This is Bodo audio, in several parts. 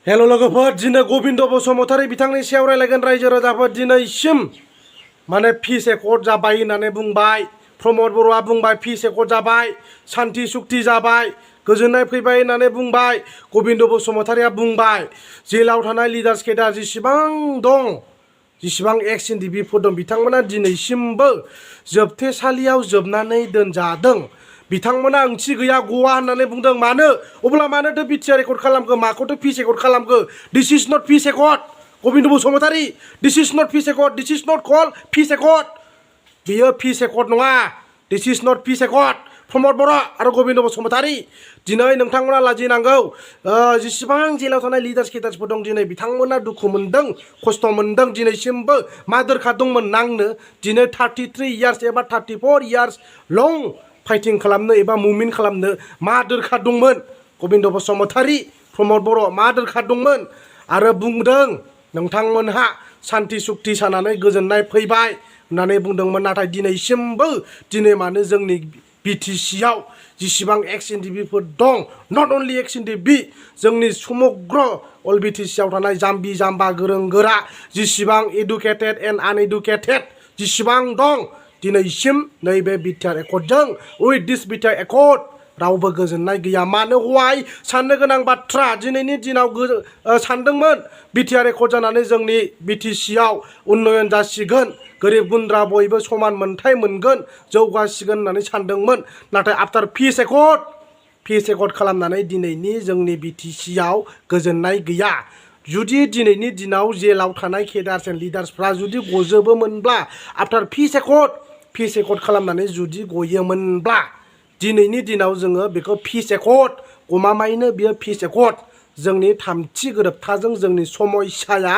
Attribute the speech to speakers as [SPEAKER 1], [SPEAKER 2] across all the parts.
[SPEAKER 1] हेल' लोगोफोर दिनै गबिन्द बसुमतारी बिथांनि सायाव रायलायगोन रायजो राजाफोर दिनैसिम माने फिस एकर्ड जाबाय होननानै बुंबाय प्रमद बर'आ बुंबाय फिस एकर्ड जाबाय सान्थि सुक्ति जाबाय गोजोननाय फैबाय होननानै बुंबाय गबिन्द बसुमतारीया बुंबाय जेलाव थानाय लिडार्स केडार जेसेबां दं जेसेबां एक्स एनडिबिफोर दं बिथांमोना दिनैसिमबो जोबथेसालियाव जोबनानै दोनजादों बिथांमोना ओंथि गैया गवा होननानै बुंदों मानो अब्ला मानोथो बिटिआर रेकर्ड खालामखो माखौथो फिस एकर्ड खालामखो this is not peace accord Gobinda Basumatary this is not peace accord this is not कल फिस एकर्ड बेयो फिस एकर्ड नङा दिस इज नट फिस एकर्ड प्रमद बर' आरो गबिन्द बसुमतारी दिनै नोंथांमोना लाजिनांगौ जेसेबां जेलाव थानाय लिडार्स केडार्सफोर दं दिनै बिथांमोना दुखु मोनदों खस्थ' मोनदों दिनैसिमबो मा दोरखार दंमोन नांनो दिनै 33 इयार्स एबा 34 इयार्स लं फाइटिं खालामनो एबा मुभमेन्ट खालामनो मा दोरखार दंमोन गबिन्द बसुमतारी प्रमद बर' मा दोरखार दंमोन आरो बुंदों नोंथांमोनहा सान्थि सुक्ति सानानै गोजोननाय फैबाय होननानै बुंदोंमोन नाथाय दिनैसिमबो दिनै मानो जोंनि बिटिसिआव जेसेबां एक्स एनडिबिफोर दं नट अनलि एक्स एनडिबि जोंनि समग्र अल बिटिसिआव थानाय जाम्बि जाम्बा गोरों गोरा जेसेबां एडुकेटेड एन्ड आनएडुकेटेड जेसेबां दं दिनैसिम नैबे बिटिआर एकर्डजों उइथ दिस बिटिआर एकर्ड रावबो गोजोननाय गैया मानो हवाय साननो गोनां बाथ्रा दिनैनि दिनाव सानदोंमोन बिटिआर एकर्ड जानानै जोंनि बिटिसिआव उन्नयन जासिगोन गोरिब गुन्द्रा बयबो समान मोनथाय मोनगोन जौगासिगोन होननानै सानदोंमोन नाथाय आफ्टार फिस एकर्ड खालामनानै दिनैनि जोंनि बिटिसिआव गोजोननाय गैया जुदि दिनैनि दिनाव जेलाव थानाय केडार्स एन्ड लिडार्सफ्रा जुदि गजोबोमोनब्ला आफ्टार फिस एकर्ड खालामनानै जुदि गयोमोनब्ला दिनैनि दिनाव जोङो बेखौ फिस एकर्ड गमामायैनो बियो फिस एकर्ड जोंनि थामथि गोरोबथाजों जोंनि समयसाया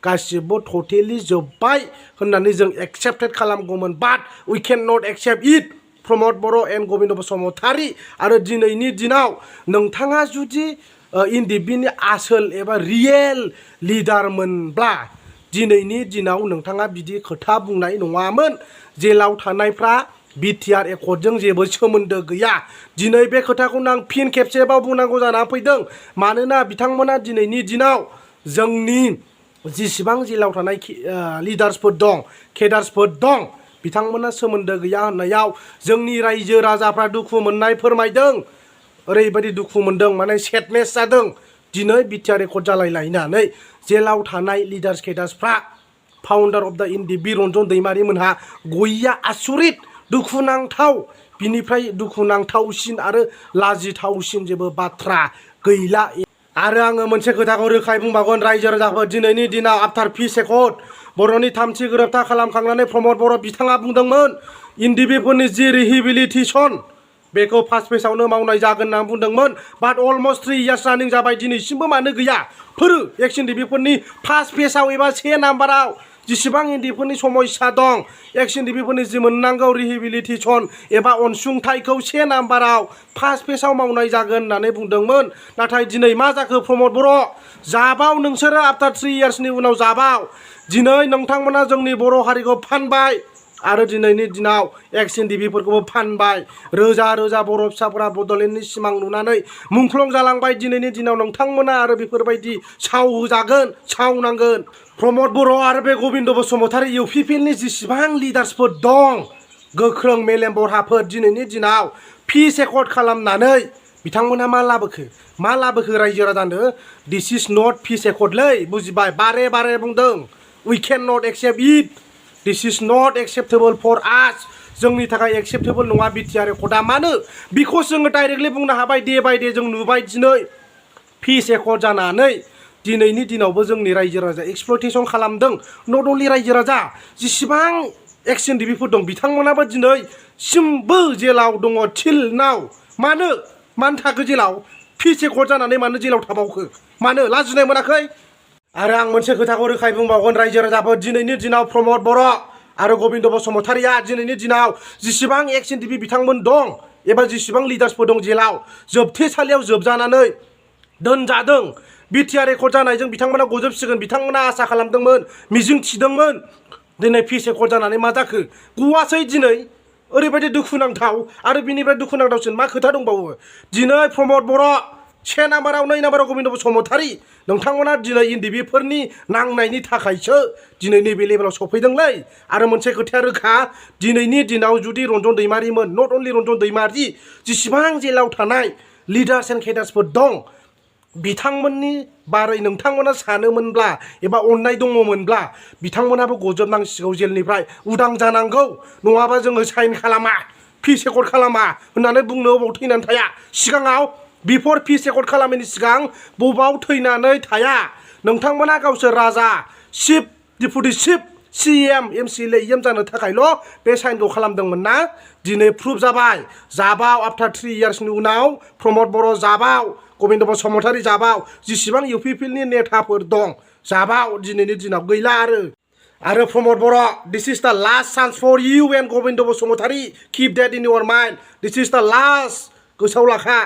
[SPEAKER 1] गासिबो टटेलि जोब्बाय होननानै जों एक्सेप्टेड खालामगौमोन but we can not accept it Pramod Boro' and Gobinda Basumatary आरो दिनैनि दिनाव नोंथाङा जुदि एनडिबिनि आसोल एबा रियेल लिडारमोनब्ला दिनैनि दिनाव नोंथाङा बिदि खोथा बुंनाय नङामोन जेलाव थानायफ्रा बिटिआर एकर्डजों जेबो सोमोन्दो गैया दिनै बे खोथाखौनो आं फिन खेबसेबाव बुंनांगौ जानानै फैदों मानोना बिथांमोना दिनैनि दिनाव जोंनि जेसेबां जेलाव थानाय लिडार्सफोर दं केडार्सफोर दं बिथांमोना सोमोन्दो गैया होननायाव जोंनि रायजो राजाफ्रा दुखु मोननाय फोरमायदों ओरैबायदि दुखु मोनदों माने सेडनेस जादों दिनै बिटिआर एकर्ड जालायलायनानै जेलाव थानाय लिडार्स केडार्सफ्रा फाउन्डार अफ द एनडिबि रन्जन दैमारि मोनहा गयैया आसुरित दुखुनांथाव बिनिफ्राय दुखुनांथावसिन आरो लाजिथावसिन जेबो बाथ्रा गैला आरो आङो मोनसे खोथाखौ रोखायै बुंबावगोन रायजो राजाफोर दिनैनि दिनाव आफ्टार फिस एकर्ड बर'नि थामथि गोरोबथा खालामखांनानै प्रमद बर' बिथाङा बुंदोंमोन एनडिबिफोरनि जि रिहेबिलिटेसन बेखौ फार्स्ट फेजआवनो मावनाय जागोन होनना बुंदोंमोन बाट अलमस्ट 3 इयार्स रानिं जाबाय दिनैसिमबो मानो गैया फोरो एक्स एनडिबिफोरनि फार्स्ट फेजआव एबा 1 नाम्बाराव जेसेबां एनडिबिफोरनि समयसा दं एक्स एनडिबिफोरनि जि मोननांगौ रिहेबिलिटेसन एबा अनसुंथाइखौ 1 नाम्बाराव फार्स्ट फेजआव मावनाय जागोन होननानै बुंदोंमोन नाथाय दिनै मा जाखो प्रमद बर' जाबाव नोंसोरो आफ्टार 3 इयार्सनि उनाव जाबाव दिनै नोंथांमोना जोंनि बर' हारिखौ फानबाय आरो दिनैनि दिनाव एक्स एनडिबिफोरखौबो फानबाय रोजा रोजा बर' फिसाफोरा बड'लेण्डनि सिमां नुनानै मुंख्लं जालांबाय दिनैनि दिनाव नोंथांमोना आरो बेफोरबायदि साव होजागोन सावनांगोन प्रमद बर' आरो बे गबिन्द बसुमतारी इउपिपिएलनि जेसेबां लिडार्सफोर दं गोख्रों मेलेम बरहाफोर दिनैनि दिनाव फिस एकर्ड खालामनानै बिथांमोना मा लाबोखो रायजो राजानो दिस इज नट फिस एकर्डलै बुजिबाय बारे बारे बुंदों we can not accept it this is not acceptable for us जोंनि थाखाय एक्सेप्टेबल नङा बिटिआर एकर्डआ मानो बिखौ जोङो डाइरेक्टलि बुंनो हाबाय डे बाय डे जों नुबाय दिनै फिस एकर्ड जानानै दिनैनि दिनावबो जोंनि रायजो राजा एक्सप्लयटेसन खालामदों नट अनलि रायजो राजा जेसेबां एक्स एनडिबिफोर दं बिथांमोनाबो दिनैसिमबो जेलाव दङ थिल नाव मानो थाखो जेलाव फिस एकर्ड जानानै मानो जेलाव थाबावखो मानो लाजिनाय मोनाखै आरो आं मोनसे खोथाखौ रोखायै बुंबावगोन रायजो राजाफोर दिनैनि दिनाव प्रमद बर' आरो गबिन्द बसुमतारीया दिनैनि दिनाव जेसेबां एक्स एनडिबि बिथांमोन दं एबा जेसेबां लिडार्सफोर दं जेलाव जोबथेसालियाव जोबजानानै दोनजादों बिटिआर एकर्ड जानायजों बिथांमोना गजोबसिगोन बिथांमोना आसा खालामदोंमोन मिजिं थिदोंमोन दिनै फिस एकर्ड जानानै मा जाखो गवासै दिनै ओरैबायदि दुखुनांथाव आरो बिनिफ्राय दुखुनांथावसिन मा खोथा दंबावो दिनै प्रमद बर' से नाम्बाराव 2 नाम्बाराव गबिन्द बसुमतारी नोंथांमोना दिनै इन्दिबिफोरनि नांनायनि थाखायसो दिनै नैबे लेभेलाव सफैदोंलै आरो मोनसे खोथाया रोखा दिनैनि दिनाव जुदि रन्जन दैमारिमोन नट अनलि रन्जन दैमारि जेसेबां जेलाव थानाय लिडार्स एन्ड केडार्सफोर दं बिथांमोननि बारै नोंथांमोना सानोमोनब्ला एबा अननाय दङमोनब्ला बिथांमोनाबो गजबनांसिगौ जेलनिफ्राय उदां जानांगौ नङाबा जोङो साइन खालामा फिस रेकर्ड खालामा होननानै बुंनो अबाव थैनानै थाया सिगाङाव बिफोर फिस रेकर्ड खालामैनि सिगां बबाव थैनानै थाया नोंथांमोना गावसोर राजा chief deputy chief CM MCLA EM जानो थाखायल' बे साइनखौ खालामदोंमोन ना दिनै प्रुफ जाबाय जाबाव आफ्टार 3 इयार्सनि उनाव प्रमद बर' जाबाव गबिन्द बसुमतारी जाबाव जेसेबां इउपिपिएलनि नेताफोर दं जाबाव दिनैनि दिनाव गैला आरो प्रमद बर' this is the last chance for you and Gobinda Basumatary keep that in your mind this is the last गोसोआव लाखा